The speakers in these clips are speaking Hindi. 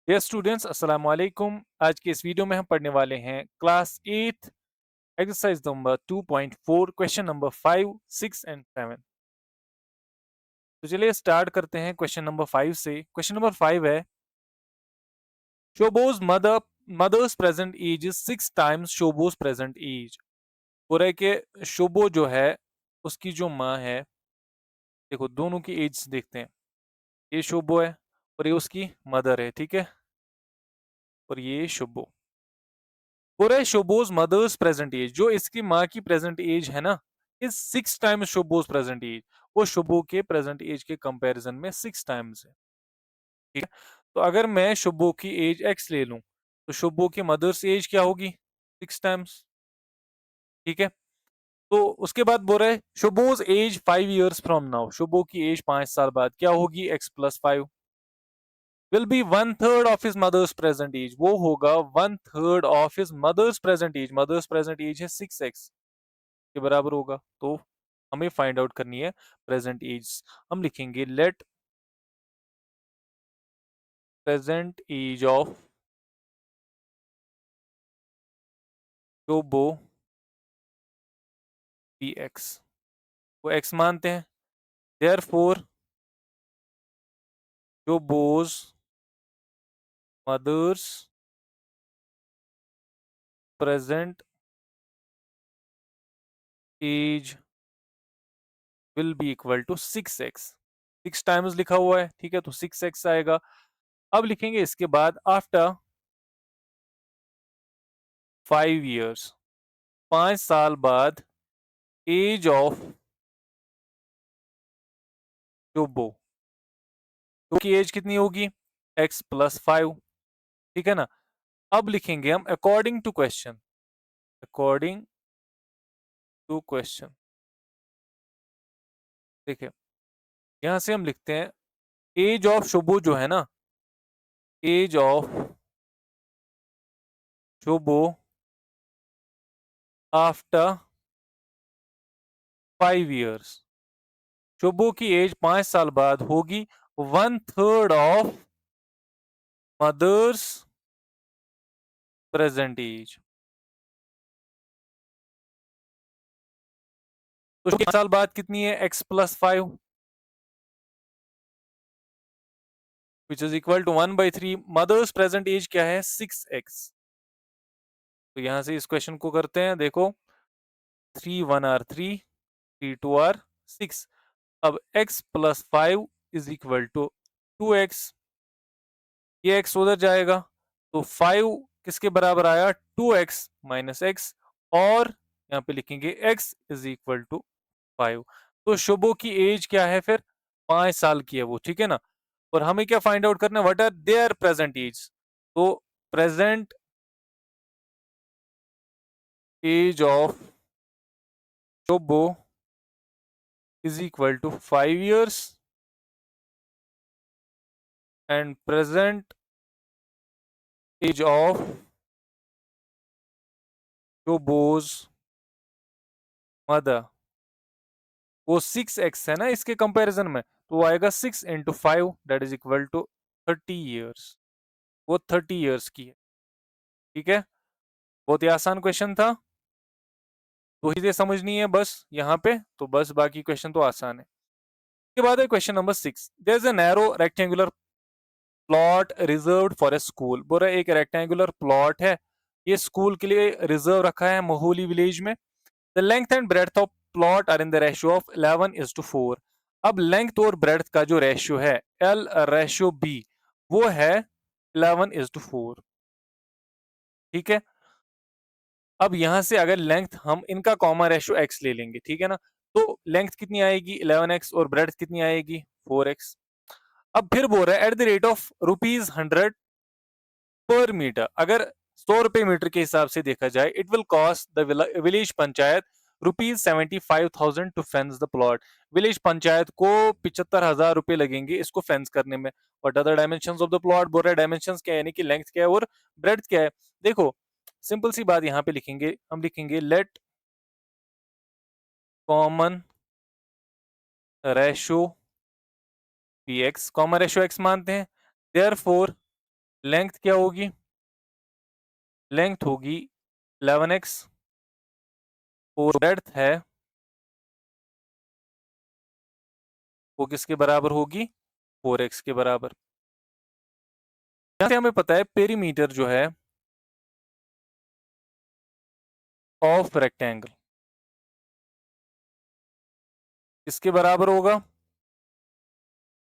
डियर स्टूडेंट्स अस्सलाम वालेकुम। आज के इस वीडियो में हम पढ़ने वाले हैं class 8 exercise number 2.4 question number 5, 6 and 7। तो चलिए स्टार्ट करते हैं क्वेश्चन नंबर 5 से। क्वेश्चन नंबर 5 है Shobo's mother's present age is 6 times Shobo's present age. हो रहा है कि शोबो जो है उसकी जो माँ है, देखो दोनों की एज देखते हैं। ये शोबो है और ये उसकी मदर है, ठीक है। और ये शोबो पूरे शोबोज मदर्स प्रेजेंट एज, जो इसकी माँ की प्रेजेंट एज है ना, is 6 times Shobo's present age. वो शोबो के प्रेजेंट एज के कंपैरिजन में 6 टाइम्स है, ठीक है। तो अगर मैं शोबो की एज एक्स ले लूं तो शोबो की मदर्स एज क्या होगी? 6 टाइम्स, ठीक है। तो उसके बाद बोल रहा है Shobo's age 5 years from now, Shobo की एज 5 साल बाद क्या होगी? x+5 will be 1/3 of his mother's present age. वो होगा 1/3 of his mother's present age. Mother's present age है 6x के बराबर होगा। तो हमें फाइंड आउट करनी है प्रेजेंट एज। हम लिखेंगे let present age of Shobo be x. वो एक्स मानते हैं, therefore Shobo's mother's present age will be equal to 6x। 6 times लिखा हुआ है, ठीक है, तो 6x आएगा। अब लिखेंगे इसके बाद आफ्टर 5 years, 5 साल बाद एज ऑफ शोबो, तो की एज कितनी होगी? x+5, ठीक है ना। अब लिखेंगे हम according to question, according to question. देखिए यहां से हम लिखते हैं एज ऑफ शोबो जो है ना, as of Shobo after 5 years, Shobo की एज 5 साल बाद होगी 1/3 ऑफ मदर्स प्रेजेंट एज। तो 5 साल बाद कितनी है? x+5 which is equal to 1/3। Mother's present age क्या है? 6x। तो यहां से इस क्वेश्चन को करते हैं। देखो 3 1 are 3, 3 2 are 6। अब x+5 is equal to 2x। ये x उधर जाएगा तो 5 किसके बराबर आया? 2x minus x. और यहाँ पे लिखेंगे x इज इक्वल टू 5। तो शुभो की एज क्या है फिर? 5 साल की है वो, ठीक है ना। और हमें क्या फाइंड आउट करना है? What are their present age. तो present age of Shubho is equal to 5 years and present age of Shubho's mother, वो 6x है ना इसके कंपैरिजन में, तो वो आएगा 6 × 5 that is equal to 30 years। वो 30 years की है, ठीक है। बहुत ही आसान क्वेश्चन था, तो चीजें समझनी है बस यहाँ पे, तो बस बाकी क्वेश्चन तो आसान है। इसके बाद है question number 6। There is a narrow rectangular plot reserved for a school. बोला एक रेक्टेंगुलर प्लॉट है, ये स्कूल के लिए रिजर्व रखा है मोहोली विलेज में। The length and breadth of plot are in the ratio of 11:4। अब लेंथ और ब्रेड्थ का जो रेशियो है L/B, वो है 11:4, ठीक है। अब यहां से अगर लेंथ हम इनका कॉमन रेशियो x ले लेंगे, ठीक है ना, तो लेंथ कितनी आएगी? 11x, और ब्रेड्थ कितनी आएगी? 4x। अब फिर बोल रहा है एट द रेट ऑफ ₹100 पर मीटर। अगर 100 रुपए मीटर के हिसाब से देखा जाए, it will cost the village panchayat ₹75,000 to fence the plot. Village panchayat को 75,000 रुपए लगेंगे इसको फेंस करने में। What are the dimension of the plot. बोल रहा है डायमेंशन क्या है, यानी कि लेंथ क्या है और ब्रेड्थ क्या है। देखो सिंपल सी बात यहाँ पे लिखेंगे, हम लिखेंगे late common ratio P x, common ratio x मानते हैं। देयरफॉर लेंथ क्या होगी? लेंथ होगी 11x और ब्रेड्थ है वो किसके बराबर होगी? 4x के बराबर। यहाँ से हमें पता है पेरीमीटर जो है ऑफ रेक्टेंगल किसके बराबर होगा?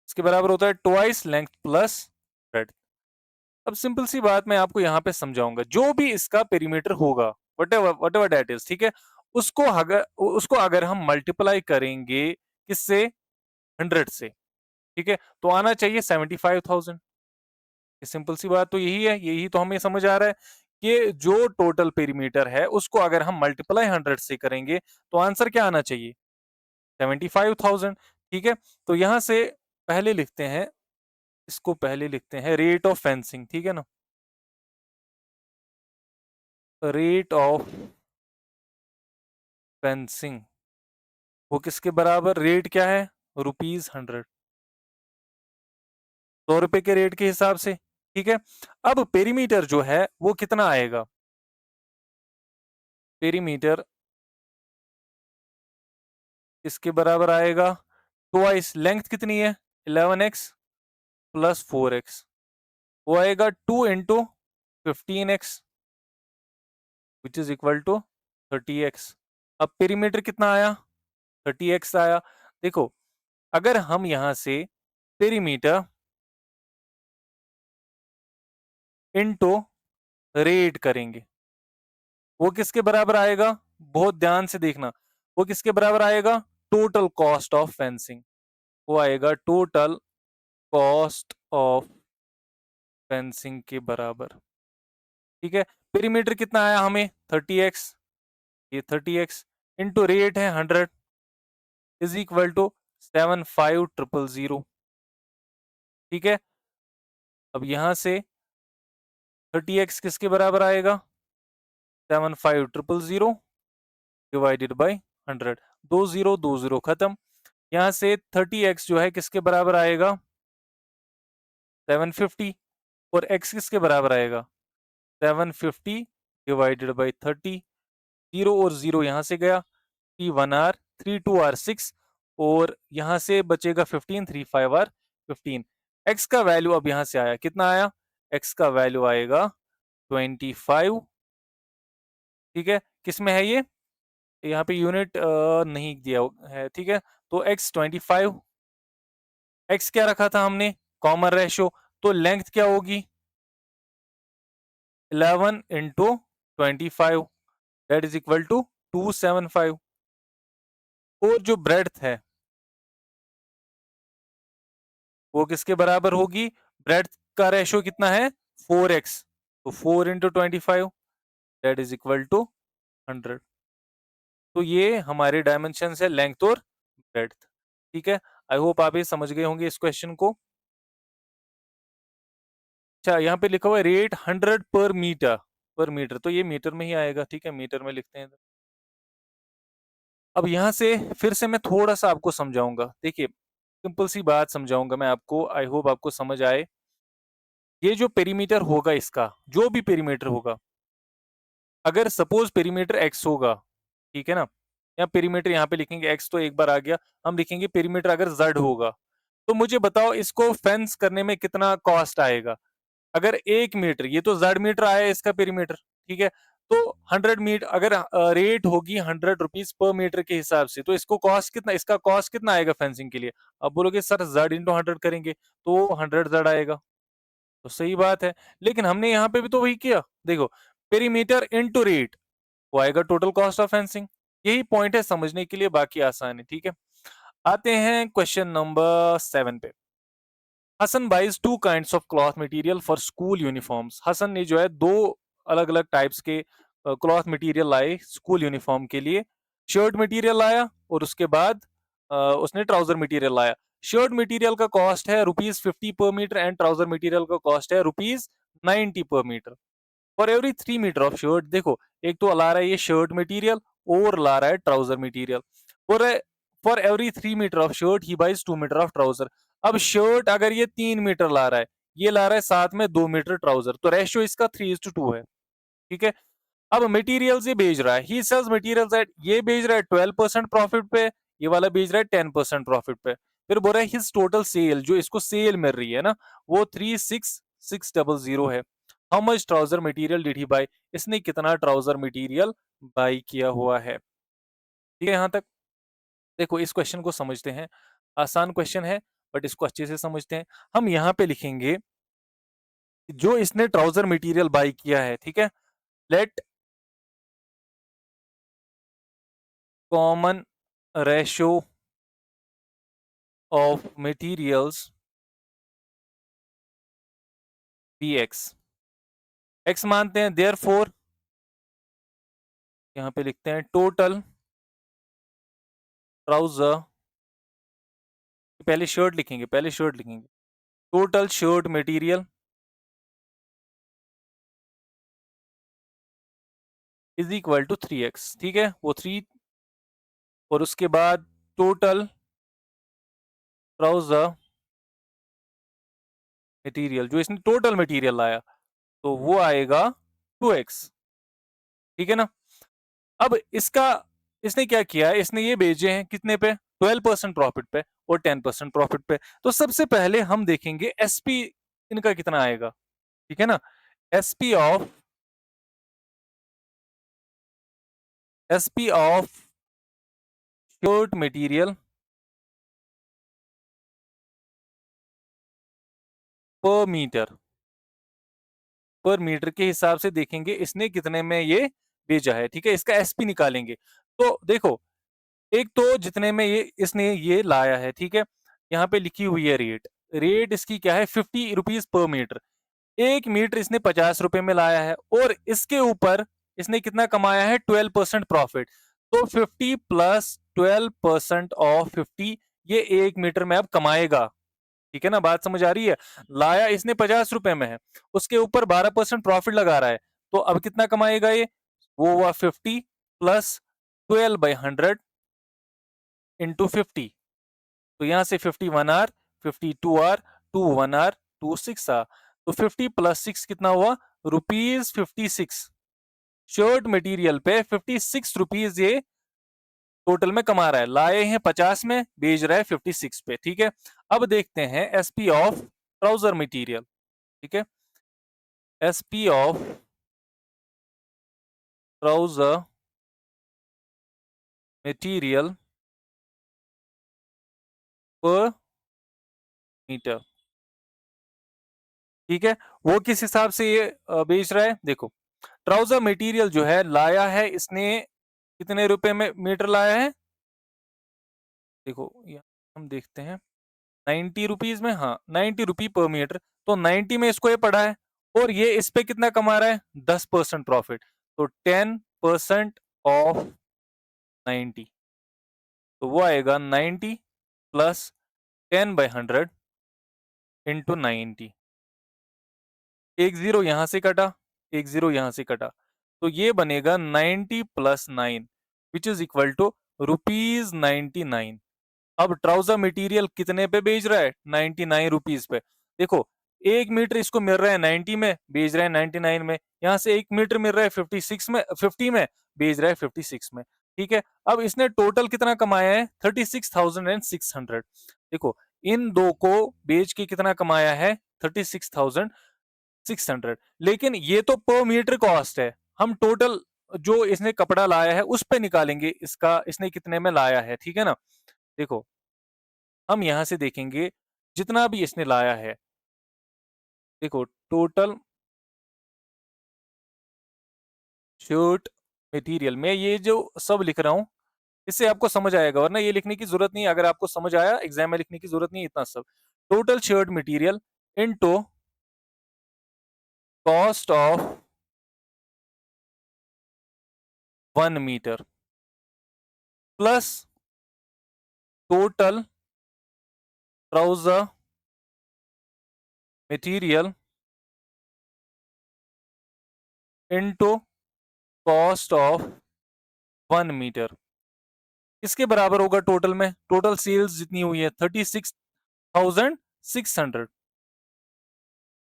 इसके बराबर होता है ट्वाइस लेंथ प्लस ब्रेड्थ। अब सिंपल सी बात मैं आपको यहाँ पे समझाऊंगा, जो भी इसका पेरीमीटर होगा वट एवर दैट इज, ठीक है, उसको अगर हम मल्टीप्लाई करेंगे किससे? 100 से, ठीक है, तो आना चाहिए 75,000। सिंपल सी बात तो यही है, यही तो हमें समझ आ रहा है कि जो टोटल पेरीमीटर है उसको अगर हम मल्टीप्लाई 100 से करेंगे तो आंसर क्या आना चाहिए? 75,000। ठीक है, तो यहां से पहले लिखते हैं, इसको पहले लिखते हैं रेट ऑफ फेंसिंग, ठीक है ना, रेट ऑफ फेंसिंग वो किसके बराबर? रेट क्या है? ₹100, 100 रुपए के रेट के हिसाब से। ठीक है, अब पेरीमीटर जो है वो कितना आएगा? पेरीमीटर इसके बराबर आएगा ट्वाइस, लेंथ कितनी है? 11x प्लस 4x, वो आएगा 2 into 15x which is equal to 30x। अब पेरीमीटर कितना आया? 30x आया। देखो, अगर हम यहां से पेरीमीटर इनटू रेट करेंगे वो किसके बराबर आएगा? बहुत ध्यान से देखना, वो किसके बराबर आएगा? टोटल कॉस्ट ऑफ फेंसिंग, वो आएगा टोटल कॉस्ट ऑफ फेंसिंग के बराबर। ठीक है, पेरीमीटर कितना आया हमें? 30x, ये 30x इंटू रेट है 100 इज इक्वल टू 75,000। ठीक है, अब यहां से 30x किसके बराबर आएगा? 75,000 डिवाइडेड बाई 100, दो जीरो खत्म। यहाँ से 30x जो है किसके बराबर आएगा? 750। और x किसके बराबर आएगा? 750 डिवाइडेड बाई 30, जीरो और जीरो यहाँ से गया, 3 1 r 3 2 r 6, और यहाँ से बचेगा 15, 3 5 r 15। x का वैल्यू अब यहाँ से आया, कितना आया? x का वैल्यू आएगा 25। ठीक है, किस में है ये? यहाँ पे यूनिट नहीं दिया है, ठीक है, तो x 25, x क्या रखा था हमने? कॉमन रेशो, तो लेंथ क्या होगी? 11 into 25 that is equal to 275। और जो ब्रेड्थ है वो किसके बराबर होगी? ब्रेड्थ का रेशो कितना है? 4x, तो 4 into 25 that is equal to 100। तो ये हमारे डायमेंशन है लेंथ और ब्रेड्थ। ठीक है, आई होप आप ये समझ गए होंगे इस क्वेश्चन को। अच्छा, यहाँ पे लिखा हुआ है रेट 100 पर मीटर, पर मीटर, तो ये मीटर में ही आएगा। ठीक है, मीटर में लिखते हैं। अब यहाँ से फिर से मैं थोड़ा सा आपको समझाऊंगा, देखिए सिंपल सी बात समझाऊंगा मैं आपको, आई होप आपको समझ आए। ये जो पेरीमीटर होगा इसका, जो भी पेरीमीटर होगा, अगर सपोज पेरीमीटर एक्स होगा, ठीक है ना, या पेरीमीटर यहाँ पे लिखेंगे एक्स तो एक बार आ गया, हम लिखेंगे पेरीमीटर अगर जेड होगा, तो मुझे बताओ इसको फेंस करने में कितना कॉस्ट आएगा? अगर 1 मीटर, ये तो जेड मीटर आया इसका पेरीमीटर, ठीक है, तो 100 मीटर अगर रेट होगी 100 रुपीज पर मीटर के हिसाब से, तो इसको कॉस्ट कितना, इसका कॉस्ट कितना आएगा फेंसिंग के लिए? अब बोलोगे सर जेड इंटू 100 करेंगे तो 100 जेड आएगा, तो सही बात है, लेकिन हमने यहाँ पे भी तो वही किया। देखो, पेरीमीटर इंटू रेट वो आएगा टोटल कॉस्ट ऑफ फेंसिंग। यही पॉइंट है समझने के लिए, बाकी आसान है। ठीक है, आते हैं क्वेश्चन नंबर 7 पे। Hasan buys two kinds of cloth material for school uniforms. Hasan ने जो है दो अलग अलग टाइप्स के क्लॉथ मटेरियल लाए स्कूल यूनिफॉर्म के लिए। शर्ट मटेरियल लाया और उसके बाद उसने ट्राउजर मटेरियल लाया। शर्ट मटेरियल का कॉस्ट है ₹50 per metre and trouser material का कॉस्ट है ₹90 per metre. For every 3 metre of shirt, देखो एक तो ला रहा है ये शर्ट मटेरियल और ला रहा है trouser material. For for every 3 metre of shirt he buys 2 metre of trouser. अब शर्ट अगर ये 3 मीटर ला रहा है, ये ला रहा है साथ में 2 मीटर ट्राउजर, तो रेशियो इसका 3:2 है, ठीक है। अब मटेरियल्स ये बेच रहा है, ही सेल्स मटेरियल्स एट, ये बेच रहा है 12% प्रॉफिट पे, ये वाला बेच रहा है 10% प्रॉफिट पे। फिर बोल रहा है हिज टोटल सेल, जो इसको सेल मिल रही है ना, वो 36600 है। How much trouser material did he buy, इसने कितना ट्राउजर मटेरियल बाय किया हुआ है, ठीक है। यहाँ तक देखो, इस क्वेश्चन को समझते हैं। आसान क्वेश्चन है, बट इसको अच्छे से समझते हैं। हम यहाँ पे लिखेंगे जो इसने ट्राउजर मटेरियल बाय किया है, ठीक है। Let common ratio of materials be x, x मानते हैं, देयर फोर यहाँ पे लिखते हैं टोटल ट्राउजर, पहले शर्ट लिखेंगे, पहले शर्ट लिखेंगे, total shirt material is equal to 3x, ठीक है, वो 3, और उसके बाद टोटल ट्राउजर मटेरियल, जो इसने टोटल मटेरियल लाया, तो वो आएगा 2x, ठीक है ना। अब इसका, इसने क्या किया है, इसने ये भेजे हैं कितने पे, 12% प्रॉफिट पे और 10% प्रॉफिट पे। तो सबसे पहले हम देखेंगे एसपी इनका कितना आएगा, ठीक है ना। SP of, SP of shirt material पर मीटर, पर मीटर के हिसाब से देखेंगे इसने कितने में ये भेजा है, ठीक है। इसका एसपी निकालेंगे। तो देखो, एक तो जितने में ये इसने ये लाया है, ठीक है, यहाँ पे लिखी हुई है रेट, रेट इसकी क्या है, 50 रुपीज पर मीटर। 1 मीटर इसने 50 रुपए में लाया है, और इसके ऊपर इसने कितना कमाया है, 12% प्रॉफिट। तो 50 प्लस 12% ऑफ 50, ये 1 मीटर में अब कमाएगा, ठीक है ना। बात समझ आ रही है। लाया इसने 50 रुपए में है, उसके ऊपर 12% प्रॉफिट लगा रहा है, तो अब कितना कमाएगा ये, वो हुआ 50 प्लस 12/100 इंटू 50। तो यहां से 51 आर, 52 आर, 2 1 आर, 2 6 आर, तो 50 प्लस 6 कितना हुआ, ₹56। शर्ट मटेरियल पे 56 रुपीज ये टोटल में कमा रहा है। लाए हैं 50 में, बेच रहा है 56 पे, ठीक है। अब देखते हैं एसपी ऑफ ट्राउजर मटेरियल, ठीक है। एसपी ऑफ ट्राउजर मटेरियल पर मीटर, ठीक है। वो किस हिसाब से ये बेच रहा है, देखो, ट्राउजर मटेरियल जो है लाया है इसने कितने रुपए में मीटर लाया है, देखो यहाँ हम देखते हैं 90 रुपीज में, हाँ 90 रुपी पर मीटर। तो 90 में इसको ये पड़ा है, और ये इस पे कितना कमा रहा है, 10% प्रॉफिट। तो 10% ऑफ 90, तो वो आएगा 90 प्लस 10/100 इंटू 90। एक जीरो यहां से कटा, एक जीरो यहां से कटा, तो ये बनेगा 90 plus 9, which is equal to ₹99। अब ट्राउजर मटेरियल कितने पे बेच रहा है, 99 रुपीज पे। देखो, 1 मीटर इसको मिल रहा है 90 में, बेच रहा है 99 में। यहाँ से 1 मीटर मिल रहा है 56 में, 50 में, बेच रहा है 56 में, ठीक है। अब इसने टोटल कितना कमाया है, 36,600। देखो, इन दो को बेच के कितना कमाया है, 36,600। लेकिन ये तो पर मीटर कॉस्ट है, हम टोटल जो इसने कपड़ा लाया है उस पे निकालेंगे इसका, इसने कितने में लाया है, ठीक है ना। देखो, हम यहां से देखेंगे जितना भी इसने लाया है, देखो टोटल शर्ट मटेरियल में ये जो सब लिख रहा हूं, इससे आपको समझ आएगा, वरना ये लिखने की जरूरत नहीं। अगर आपको समझ आया, एग्जाम में लिखने की जरूरत नहीं इतना सब। Total shirt material into cost of 1 metre plus total trouser material into cost of 1 metre, इसके बराबर होगा टोटल में। टोटल सेल्स जितनी हुई है 36,600,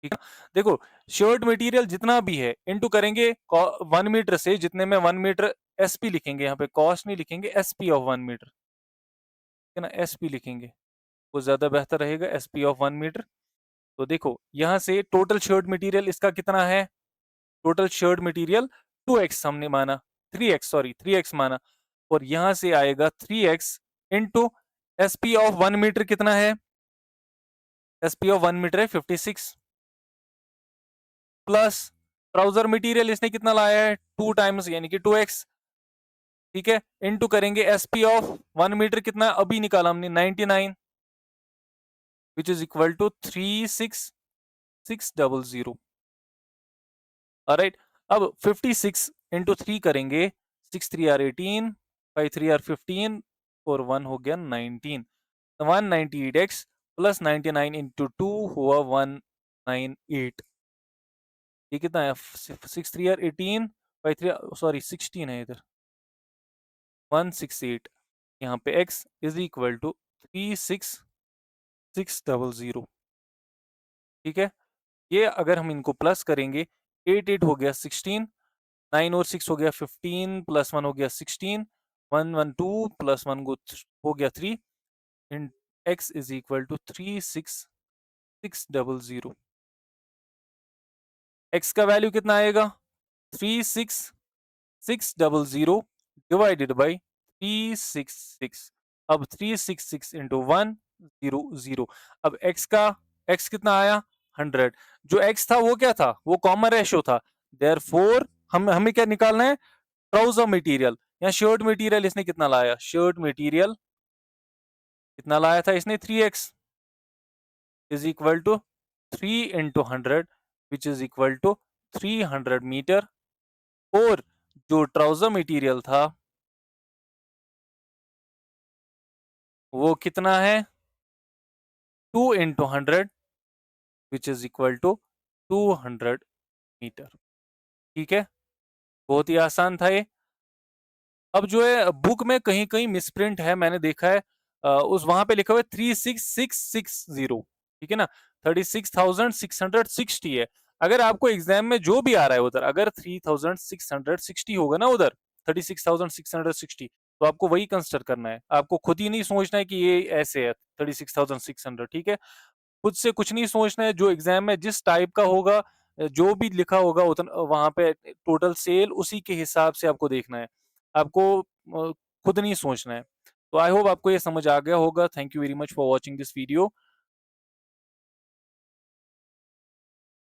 ठीक है। देखो, शर्ट मटेरियल जितना भी है इनटू करेंगे 1 मीटर से, जितने में 1 मीटर एसपी लिखेंगे, यहाँ पे कॉस्ट नहीं लिखेंगे, एसपी ऑफ 1 मीटर, है ना, एसपी लिखेंगे, वो ज्यादा बेहतर रहेगा, एसपी ऑफ 1 मीटर। तो देखो यहाँ से टोटल शर्ट मटेरियल इसका कितना है, टोटल शर्ट मटेरियल 2x हमने माना, 3x सॉरी 3x माना, और यहाँ से आएगा 3x into SP of 1 metre कितना है, एसपी ऑफ 1 मीटर है 56, प्लस ट्राउजर मटेरियल इसने कितना लाया है 2 टाइम्स यानी कि 2x, ठीक है, इनटू करेंगे एसपी ऑफ 1 मीटर कितना अभी निकाला हमने 99, which is equal to 36600। Alright, अब 56 इंटू 3 करेंगे, 6 3 आर 18, 5 3 आर 15 और 1 हो गया 19, 198x प्लस 99 इंटू 2 हुआ 198, ये कितना है 6 3 आर 18, 5 3 सॉरी 16 है इधर, 168, यहाँ पे x इज इक्वल टू 36600, ठीक है। ये अगर हम इनको प्लस करेंगे, 8 8 हो गया 16, 9 और 6 हो गया 15, प्लस 1 हो गया 16, 1 1 2 प्लस 1 हो गया 3, in x is equal to 36600। x का वैल्यू कितना आएगा 36600 डिवाइडेड बाई 366, अब 366 इंटू 100, अब x का x कितना आया 100, जो x था वो क्या था, वो कॉमन रेशियो था, देयरफॉर हमें क्या निकालना है, ट्राउजर मटेरियल, या शर्ट मटेरियल इसने कितना लाया, शर्ट मटेरियल कितना लाया था इसने 3x is equal to 3 into 100 which is equal to 300 metre, और जो ट्राउजर मटेरियल था वो कितना है 2 into 100 which is equal to 200 metre, ठीक है, बहुत ही आसान था ये। अब जो है बुक में कहीं कहीं मिसप्रिंट है, मैंने देखा है, उस वहां पे लिखा हुआ है 36660, ठीक है ना, 36,660 है। अगर आपको एग्जाम में जो भी आ रहा है उधर, अगर 3660 होगा ना उधर, 36,660, तो आपको वही कंसिडर करना है, आपको खुद ही नहीं सोचना है कि ये ऐसे है 36,600, ठीक है, खुद से कुछ नहीं सोचना है, जो एग्जाम में जिस टाइप का होगा, जो भी लिखा होगा उतना वहां पे टोटल सेल उसी के हिसाब से आपको देखना है, आपको खुद नहीं सोचना है। तो आई होप आपको ये समझ आ गया होगा। Thank you very much for watching this video.